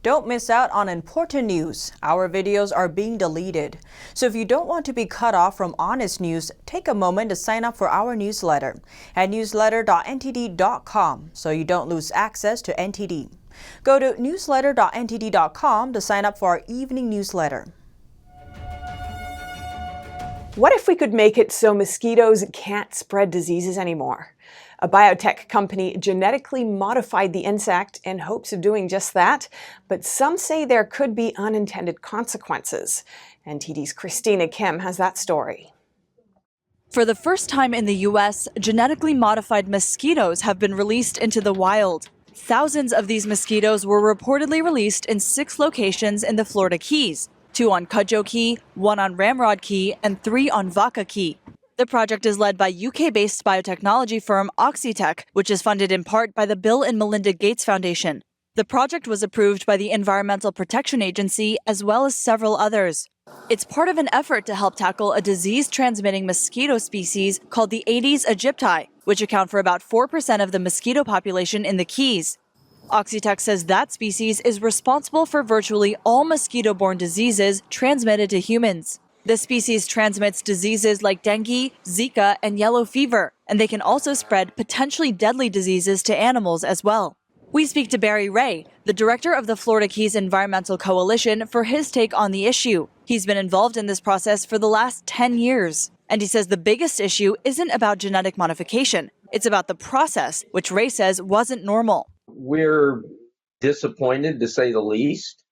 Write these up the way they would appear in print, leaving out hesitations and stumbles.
Don't miss out on important news. Our videos are being deleted. So if you don't want to be cut off from honest news, take a moment to sign up for our newsletter at newsletter.ntd.com so you don't lose access to NTD. Go to newsletter.ntd.com to sign up for our evening newsletter. What if we could make it so mosquitoes can't spread diseases anymore? A biotech company genetically modified the insect in hopes of doing just that, but some say there could be unintended consequences. NTD's Christina Kim has that story. For the first time in the U.S., genetically modified mosquitoes have been released into the wild. Thousands of these mosquitoes were reportedly released in 6 locations in the Florida Keys, 2 on Cudjoe Key, 1 on Ramrod Key, and 3 on Vaca Key. The project is led by UK-based biotechnology firm Oxitec, which is funded in part by the Bill and Melinda Gates Foundation. The project was approved by the Environmental Protection Agency as well as several others. It's part of an effort to help tackle a disease-transmitting mosquito species called the Aedes aegypti, which account for about 4% of the mosquito population in the Keys. Oxitec says that species is responsible for virtually all mosquito-borne diseases transmitted to humans. The species transmits diseases like dengue, Zika, and yellow fever, and they can also spread potentially deadly diseases to animals as well. We speak to Barry Ray, the director of the Florida Keys Environmental Coalition, for his take on the issue. He's been involved in this process for the last 10 years, and he says the biggest issue isn't about genetic modification. It's about the process, which Ray says wasn't normal. We're disappointed, to say the least.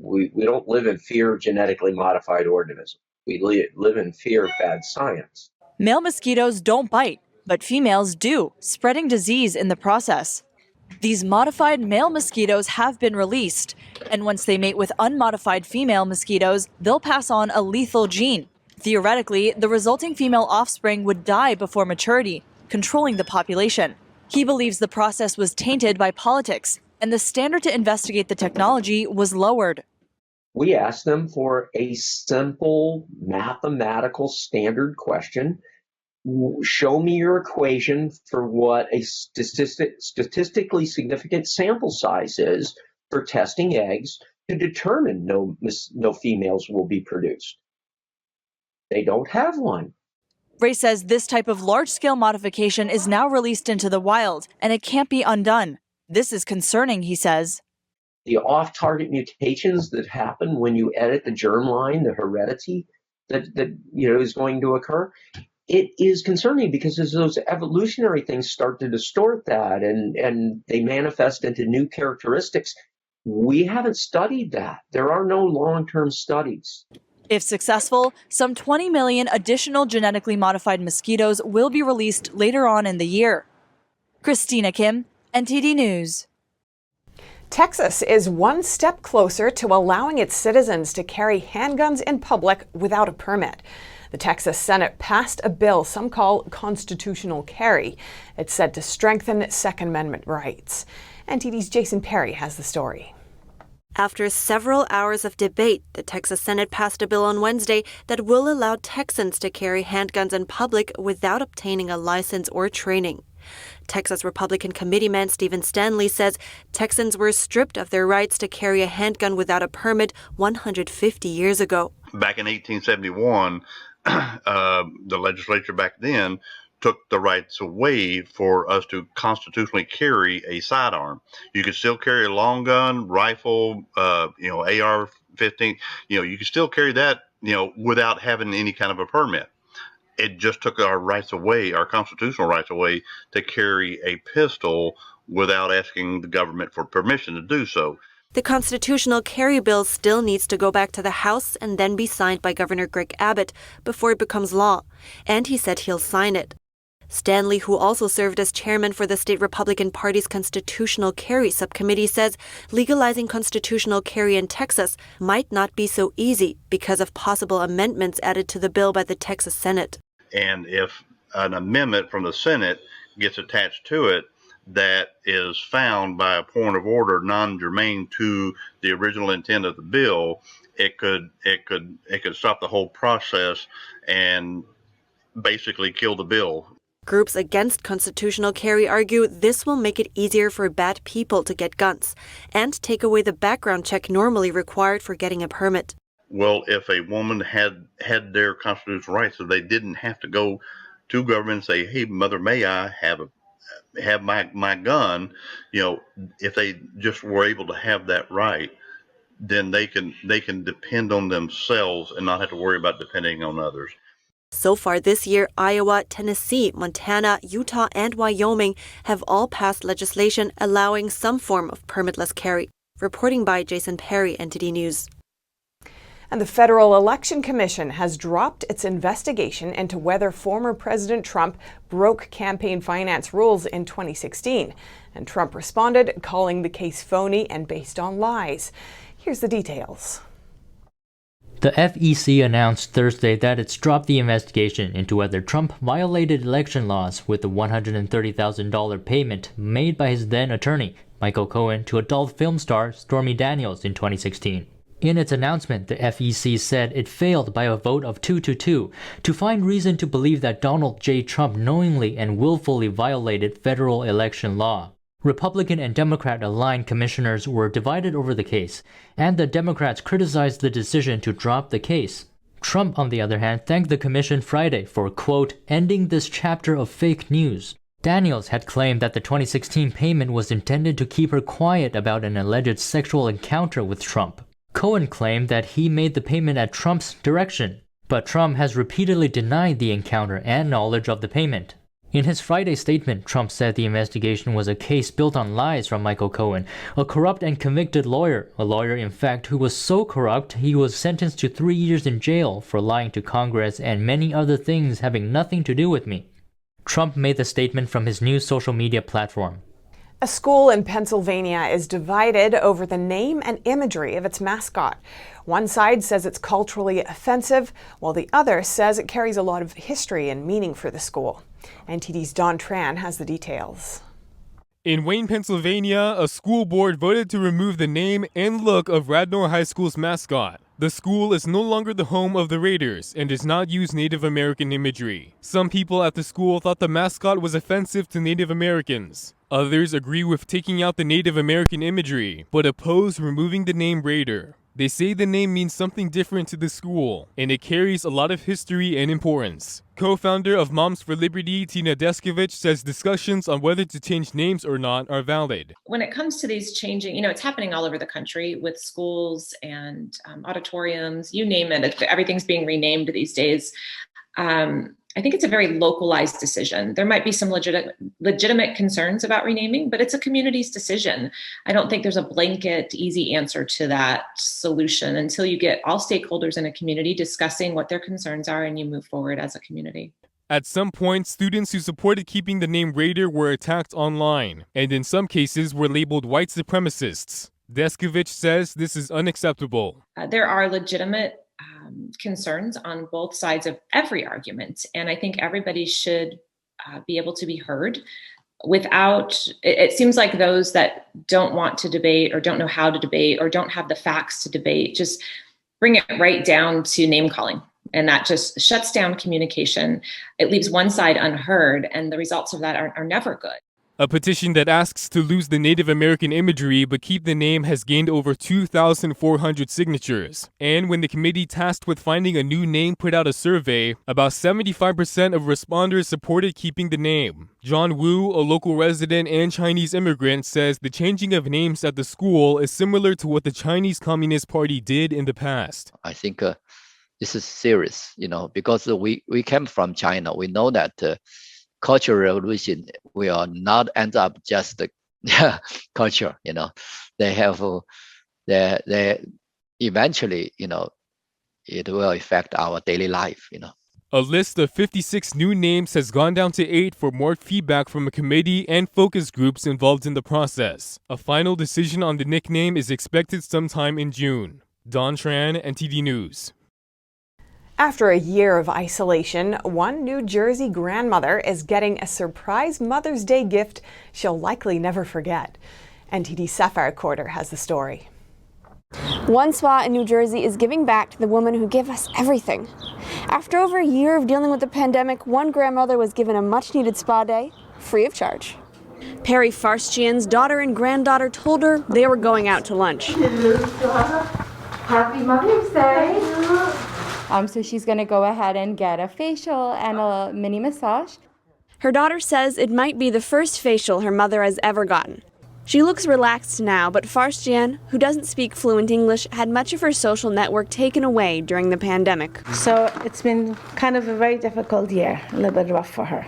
We don't live in fear of genetically modified organisms. We live in fear of bad science. Male mosquitoes don't bite, but females do, spreading disease in the process. These modified male mosquitoes have been released, and once they mate with unmodified female mosquitoes, they'll pass on a lethal gene. Theoretically, the resulting female offspring would die before maturity, controlling the population. He believes the process was tainted by politics, and the standard to investigate the technology was lowered. We asked them for a simple mathematical standard question. Show me your equation for what a statistically significant sample size is for testing eggs to determine no females will be produced. They don't have one. Ray says this type of large-scale modification is now released into the wild, and it can't be undone. This is concerning, he says. The off-target mutations that happen when you edit the germline, the heredity that is going to occur, it is concerning because as those evolutionary things start to distort that and they manifest into new characteristics, we haven't studied that. There are no long-term studies. If successful, some 20 million additional genetically modified mosquitoes will be released later on in the year. Christina Kim, NTD News. Texas is one step closer to allowing its citizens to carry handguns in public without a permit. The Texas Senate passed a bill some call constitutional carry. It's said to strengthen Second Amendment rights. NTD's Jason Perry has the story. After several hours of debate, the Texas Senate passed a bill on Wednesday that will allow Texans to carry handguns in public without obtaining a license or training. Texas Republican committeeman Stephen Stanley says Texans were stripped of their rights to carry a handgun without a permit 150 years ago. Back in 1871, the legislature back then took the rights away for us to constitutionally carry a sidearm. You could still carry a long gun, rifle, AR-15. You could still carry that, without having any kind of a permit. It just took our rights away, our constitutional rights away, to carry a pistol without asking the government for permission to do so. The constitutional carry bill still needs to go back to the House and then be signed by Governor Greg Abbott before it becomes law, and he said he'll sign it. Stanley, who also served as chairman for the state Republican Party's Constitutional Carry Subcommittee, says legalizing constitutional carry in Texas might not be so easy because of possible amendments added to the bill by the Texas Senate. And if an amendment from the Senate gets attached to it that is found by a point of order non-germane to the original intent of the bill, it could stop the whole process and basically kill the bill. Groups against constitutional carry argue this will make it easier for bad people to get guns and take away the background check normally required for getting a permit. Well, if a woman had their constitutional rights, so they didn't have to go to government and say, "Hey, mother, may I have my gun?" If they just were able to have that right, then they can depend on themselves and not have to worry about depending on others. So far this year, Iowa, Tennessee, Montana, Utah, and Wyoming have all passed legislation allowing some form of permitless carry. Reporting by Jason Perry, NTD News. And the Federal Election Commission has dropped its investigation into whether former President Trump broke campaign finance rules in 2016. And Trump responded, calling the case phony and based on lies. Here's the details. The FEC announced Thursday that it's dropped the investigation into whether Trump violated election laws with the $130,000 payment made by his then attorney, Michael Cohen, to adult film star Stormy Daniels in 2016. In its announcement, the FEC said it failed by a vote of 2-2 to find reason to believe that Donald J. Trump knowingly and willfully violated federal election law. Republican and Democrat-aligned commissioners were divided over the case, and the Democrats criticized the decision to drop the case. Trump, on the other hand, thanked the commission Friday for, quote, ending this chapter of fake news. Daniels had claimed that the 2016 payment was intended to keep her quiet about an alleged sexual encounter with Trump. Cohen claimed that he made the payment at Trump's direction, but Trump has repeatedly denied the encounter and knowledge of the payment. In his Friday statement, Trump said the investigation was a case built on lies from Michael Cohen, a corrupt and convicted lawyer, a lawyer, in fact, who was so corrupt he was sentenced to 3 years in jail for lying to Congress and many other things having nothing to do with me. Trump made the statement from his new social media platform. A school in Pennsylvania is divided over the name and imagery of its mascot. One side says it's culturally offensive, while the other says it carries a lot of history and meaning for the school. NTD's Don Tran has the details. In Wayne, Pennsylvania, a school board voted to remove the name and look of Radnor High School's mascot. The school is no longer the home of the Raiders and does not use Native American imagery. Some people at the school thought the mascot was offensive to Native Americans. Others agree with taking out the Native American imagery, but oppose removing the name Raider. They say the name means something different to the school, and it carries a lot of history and importance. Co-founder of Moms for Liberty, Tina Deskovich, says discussions on whether to change names or not are valid. When it comes to these changing, it's happening all over the country with schools and auditoriums, you name it. Everything's being renamed these days. I think it's a very localized decision. There might be some legitimate concerns about renaming, but it's a community's decision. I don't think there's a blanket, easy answer to that solution until you get all stakeholders in a community discussing what their concerns are and you move forward as a community. At some point, students who supported keeping the name Raider were attacked online, and in some cases were labeled white supremacists. Deskovich says this is unacceptable. There are legitimate concerns on both sides of every argument. And I think everybody should be able to be heard without, it seems like those that don't want to debate or don't know how to debate or don't have the facts to debate, just bring it right down to name calling. And that just shuts down communication. It leaves one side unheard, and the results of that are never good. A petition that asks to lose the Native American imagery but keep the name has gained over 2,400 signatures. And when the committee tasked with finding a new name put out a survey, about 75% of respondents supported keeping the name. John Wu, a local resident and Chinese immigrant, says the changing of names at the school is similar to what the Chinese Communist Party did in the past. I think this is serious, because we came from China. We know that Cultural Revolution will not end up just the culture, They have, they eventually, it will affect our daily life, A list of 56 new names has gone down to 8 for more feedback from a committee and focus groups involved in the process. A final decision on the nickname is expected sometime in June. Don Tran, NTD News. After a year of isolation, one New Jersey grandmother is getting a surprise Mother's Day gift she'll likely never forget. NTD Sapphire Quarter has the story. One spa in New Jersey is giving back to the woman who gave us everything. After over a year of dealing with the pandemic, one grandmother was given a much-needed spa day, free of charge. Perry Farstian's daughter and granddaughter told her they were going out to lunch. Happy Mother's Day! So she's going to go ahead and get a facial and a mini massage. Her daughter says it might be the first facial her mother has ever gotten. She looks relaxed now, but Farstian, who doesn't speak fluent English, had much of her social network taken away during the pandemic. So it's been kind of a very difficult year, a little bit rough for her.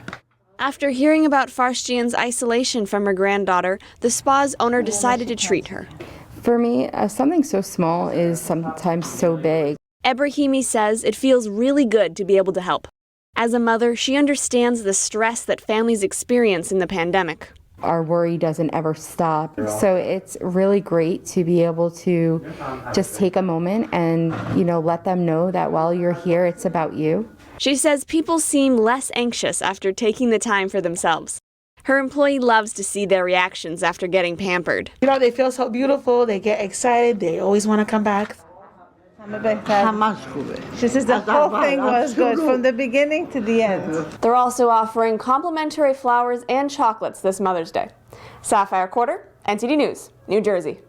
After hearing about Farstian's isolation from her granddaughter, the spa's owner decided to treat her. For me, something so small is sometimes so big. Ebrahimi says it feels really good to be able to help. As a mother, she understands the stress that families experience in the pandemic. Our worry doesn't ever stop. So it's really great to be able to just take a moment and, let them know that while you're here, it's about you. She says people seem less anxious after taking the time for themselves. Her employee loves to see their reactions after getting pampered. They feel so beautiful, they get excited, they always want to come back. She says the whole thing was good from the beginning to the end. They're also offering complimentary flowers and chocolates this Mother's Day. Sapphire Quarter, NTD News, New Jersey.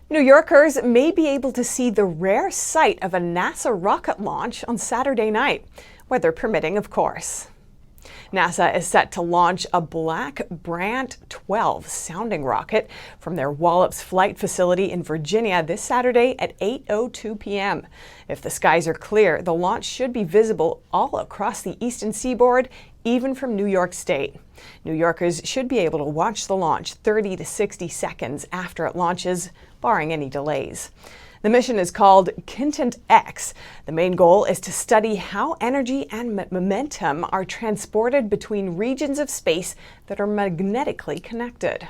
New Yorkers may be able to see the rare sight of a NASA rocket launch on Saturday night, weather permitting, of course. NASA is set to launch a Black Brant 12 sounding rocket from their Wallops Flight Facility in Virginia this Saturday at 8:02 p.m. If the skies are clear, the launch should be visible all across the eastern seaboard, even from New York State. New Yorkers should be able to watch the launch 30 to 60 seconds after it launches, barring any delays. The mission is called Kintant X. The main goal is to study how energy and momentum are transported between regions of space that are magnetically connected.